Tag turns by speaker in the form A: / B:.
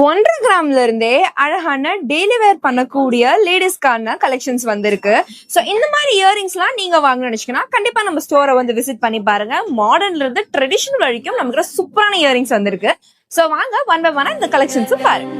A: 1.5 கிராம்ல இருந்தே அழகான டெய்லி வேர் பண்ணக்கூடிய லேடிஸ்க்கான கலெக்ஷன்ஸ் வந்திருக்கு. ஸோ இந்த மாதிரி இயரிங்ஸ்லாம் நீங்க வாங்கணும்னு நினைச்சீங்கன்னா கண்டிப்பா நம்ம ஸ்டோரை வந்து விசிட் பண்ணி பாருங்க. மாடர்ன்ல இருந்து ட்ரெடிஷனல் வரைக்கும் நமக்கு சூப்பரான இயரிங்ஸ் வந்திருக்கு. ஸோ வாங்க ஒன் பை ஒன்னா இந்த கலெக்ஷன்ஸும் பாருங்க.